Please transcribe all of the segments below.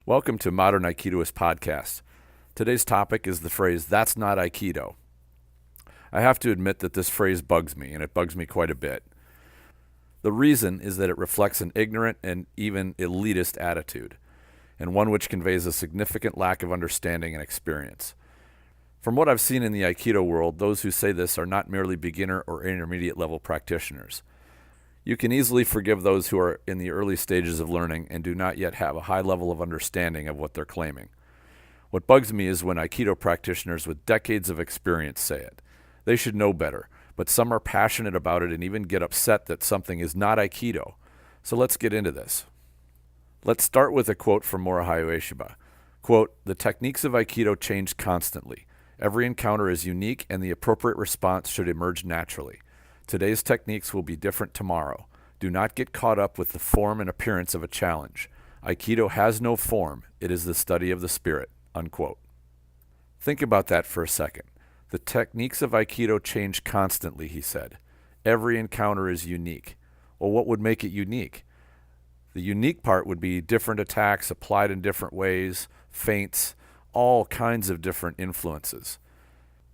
Welcome to Modern Aikidoist Podcast. Today's topic is the phrase, "That's not Aikido." I have to admit that this phrase bugs me, and it bugs me quite a bit. The reason is that it reflects an ignorant and even elitist attitude, and one which conveys a significant lack of understanding and experience. From what I've seen in the Aikido world, those who say this are not merely beginner or intermediate level practitioners. You can easily forgive those who are in the early stages of learning and do not yet have a high level of understanding of what they're claiming. What bugs me is when Aikido practitioners with decades of experience say it. They should know better, but some are passionate about it and even get upset that something is not Aikido. So let's get into this. Let's start with a quote from Morihei Ueshiba. Quote, "The techniques of Aikido change constantly. Every encounter is unique and the appropriate response should emerge naturally. Today's techniques will be different tomorrow. Do not get caught up with the form and appearance of a challenge. Aikido has no form. It is the study of the spirit." Unquote. Think about that for a second. The techniques of Aikido change constantly, he said. Every encounter is unique. Well, what would make it unique? The unique part would be different attacks applied in different ways, feints, all kinds of different influences.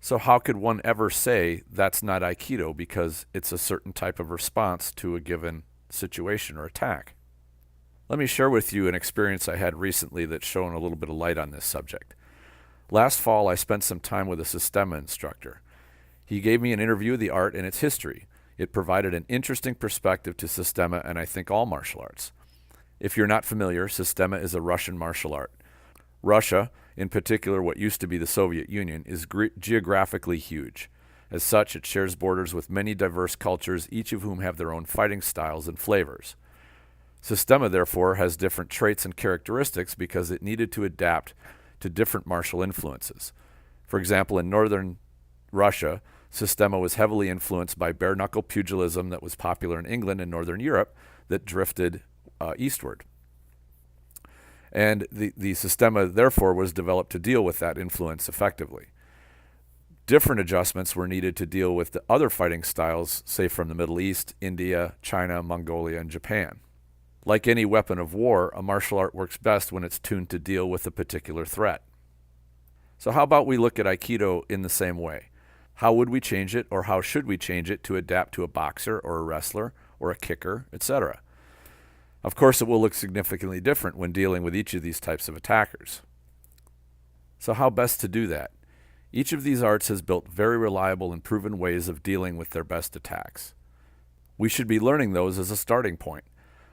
So how could one ever say that's not Aikido because it's a certain type of response to a given situation or attack? Let me share with you an experience I had recently that's shown a little bit of light on this subject. Last fall, I spent some time with a Systema instructor. He gave me an interview of the art and its history. It provided an interesting perspective to Systema and I think all martial arts. If you're not familiar, Systema is a Russian martial art. Russia, in particular what used to be the Soviet Union, is geographically huge. As such, it shares borders with many diverse cultures, each of whom have their own fighting styles and flavors. Systema, therefore, has different traits and characteristics because it needed to adapt to different martial influences. For example, in northern Russia, Systema was heavily influenced by bare-knuckle pugilism that was popular in England and northern Europe that drifted eastward. And the Systema, therefore, was developed to deal with that influence effectively. Different adjustments were needed to deal with the other fighting styles, say from the Middle East, India, China, Mongolia, and Japan. Like any weapon of war, a martial art works best when it's tuned to deal with a particular threat. So how about we look at Aikido in the same way? How would we change it, or how should we change it to adapt to a boxer or a wrestler or a kicker, etc.? Of course, it will look significantly different when dealing with each of these types of attackers. So how best to do that? Each of these arts has built very reliable and proven ways of dealing with their best attacks. We should be learning those as a starting point.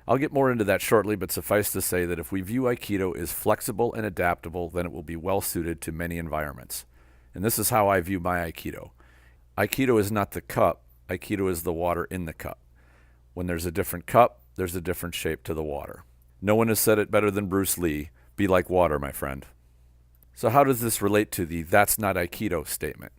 I'll get more into that shortly, but suffice to say that if we view Aikido as flexible and adaptable, then it will be well suited to many environments. And this is how I view my Aikido. Aikido is not the cup. Aikido is the water in the cup. When there's a different cup, there's a different shape to the water. No one has said it better than Bruce Lee. Be like water, my friend. So how does this relate to the "that's not Aikido" statement?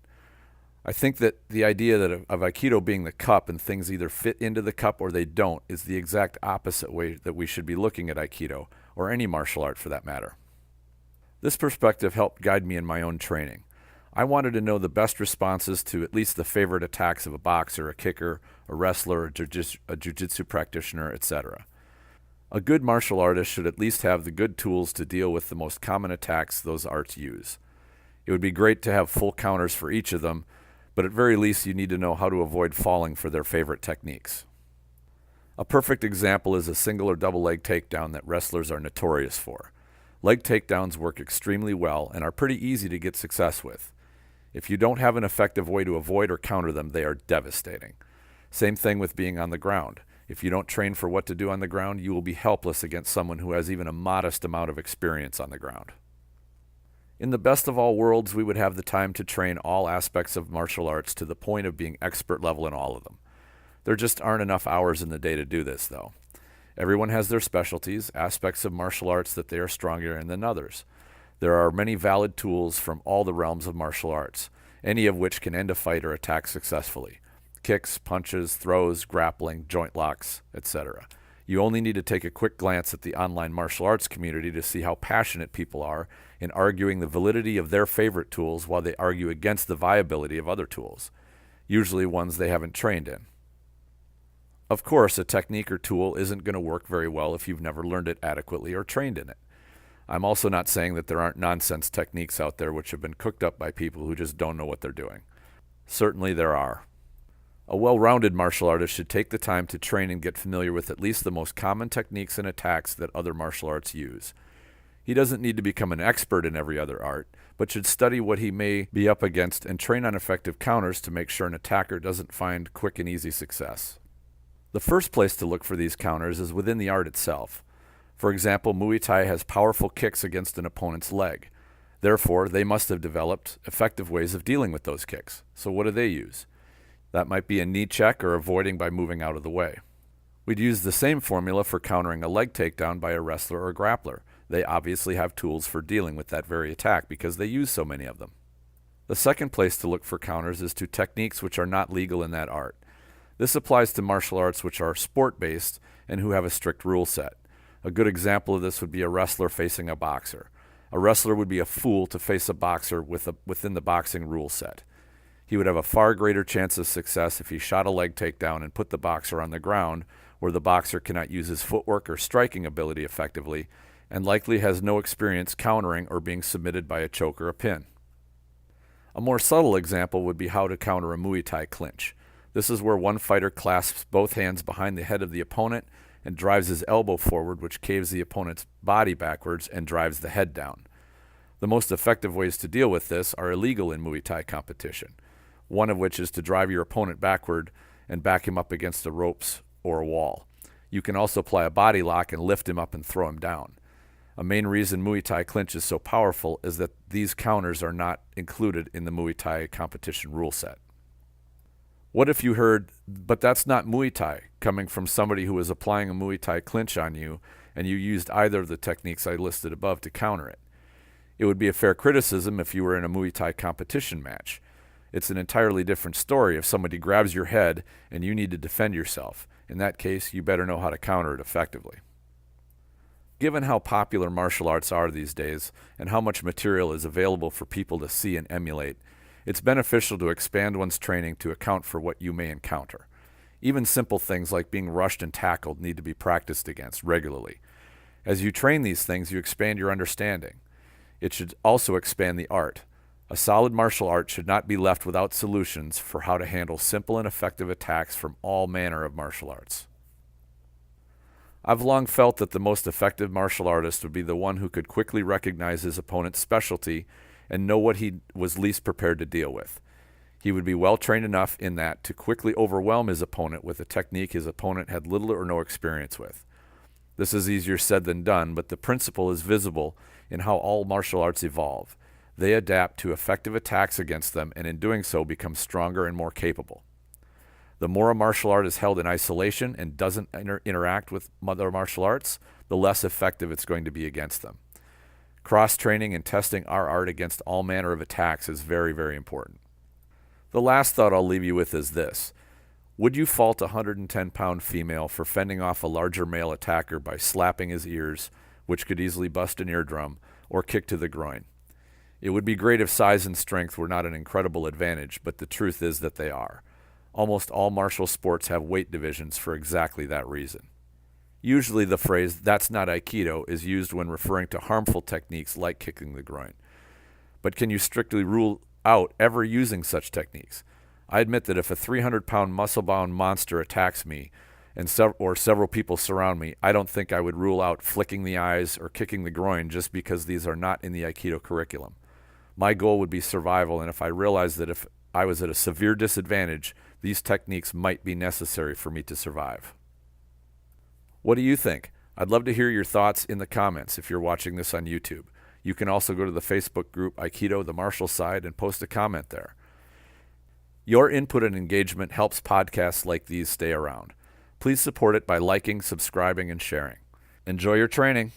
I think that the idea that of Aikido being the cup and things either fit into the cup or they don't is the exact opposite way that we should be looking at Aikido, or any martial art for that matter. This perspective helped guide me in my own training. I wanted to know the best responses to at least the favorite attacks of a boxer, a kicker, a wrestler, a jiu-jitsu practitioner, etc. A good martial artist should at least have the good tools to deal with the most common attacks those arts use. It would be great to have full counters for each of them, but at very least you need to know how to avoid falling for their favorite techniques. A perfect example is a single or double leg takedown that wrestlers are notorious for. Leg takedowns work extremely well and are pretty easy to get success with. If you don't have an effective way to avoid or counter them, they are devastating. Same thing with being on the ground. If you don't train for what to do on the ground, you will be helpless against someone who has even a modest amount of experience on the ground. In the best of all worlds, we would have the time to train all aspects of martial arts to the point of being expert level in all of them. There just aren't enough hours in the day to do this, though. Everyone has their specialties, aspects of martial arts that they are stronger in than others. There are many valid tools from all the realms of martial arts, any of which can end a fight or attack successfully. Kicks, punches, throws, grappling, joint locks, etc. You only need to take a quick glance at the online martial arts community to see how passionate people are in arguing the validity of their favorite tools while they argue against the viability of other tools, usually ones they haven't trained in. Of course, a technique or tool isn't going to work very well if you've never learned it adequately or trained in it. I'm also not saying that there aren't nonsense techniques out there which have been cooked up by people who just don't know what they're doing. Certainly there are. A well-rounded martial artist should take the time to train and get familiar with at least the most common techniques and attacks that other martial arts use. He doesn't need to become an expert in every other art, but should study what he may be up against and train on effective counters to make sure an attacker doesn't find quick and easy success. The first place to look for these counters is within the art itself. For example, Muay Thai has powerful kicks against an opponent's leg. Therefore, they must have developed effective ways of dealing with those kicks. So what do they use? That might be a knee check or avoiding by moving out of the way. We'd use the same formula for countering a leg takedown by a wrestler or grappler. They obviously have tools for dealing with that very attack because they use so many of them. The second place to look for counters is to techniques which are not legal in that art. This applies to martial arts which are sport-based and who have a strict rule set. A good example of this would be a wrestler facing a boxer. A wrestler would be a fool to face a boxer within the boxing rule set. He would have a far greater chance of success if he shot a leg takedown and put the boxer on the ground, where the boxer cannot use his footwork or striking ability effectively, and likely has no experience countering or being submitted by a choke or a pin. A more subtle example would be how to counter a Muay Thai clinch. This is where one fighter clasps both hands behind the head of the opponent and drives his elbow forward, which caves the opponent's body backwards and drives the head down. The most effective ways to deal with this are illegal in Muay Thai competition, one of which is to drive your opponent backward and back him up against the ropes or a wall. You can also apply a body lock and lift him up and throw him down. A main reason Muay Thai clinch is so powerful is that these counters are not included in the Muay Thai competition rule set. What if you heard, "But that's not Muay Thai," coming from somebody who was applying a Muay Thai clinch on you and you used either of the techniques I listed above to counter it? It would be a fair criticism if you were in a Muay Thai competition match. It's an entirely different story if somebody grabs your head and you need to defend yourself. In that case, you better know how to counter it effectively. Given how popular martial arts are these days and how much material is available for people to see and emulate, it's beneficial to expand one's training to account for what you may encounter. Even simple things like being rushed and tackled need to be practiced against regularly. As you train these things, you expand your understanding. It should also expand the art. A solid martial art should not be left without solutions for how to handle simple and effective attacks from all manner of martial arts. I've long felt that the most effective martial artist would be the one who could quickly recognize his opponent's specialty and know what he was least prepared to deal with. He would be well trained enough in that to quickly overwhelm his opponent with a technique his opponent had little or no experience with. This is easier said than done, but the principle is visible in how all martial arts evolve. They adapt to effective attacks against them, and in doing so become stronger and more capable. The more a martial art is held in isolation and doesn't interact with other martial arts, the less effective it's going to be against them. Cross-training and testing our art against all manner of attacks is very, very important. The last thought I'll leave you with is this. Would you fault a 110-pound female for fending off a larger male attacker by slapping his ears, which could easily bust an eardrum, or kick to the groin? It would be great if size and strength were not an incredible advantage, but the truth is that they are. Almost all martial sports have weight divisions for exactly that reason. Usually the phrase, "that's not Aikido," is used when referring to harmful techniques like kicking the groin. But can you strictly rule out ever using such techniques? I admit that if a 300-pound muscle-bound monster attacks me and several people surround me, I don't think I would rule out flicking the eyes or kicking the groin just because these are not in the Aikido curriculum. My goal would be survival, and if I realized that if I was at a severe disadvantage, these techniques might be necessary for me to survive. What do you think? I'd love to hear your thoughts in the comments if you're watching this on YouTube. You can also go to the Facebook group Aikido, the Martial Side, and post a comment there. Your input and engagement helps podcasts like these stay around. Please support it by liking, subscribing, and sharing. Enjoy your training.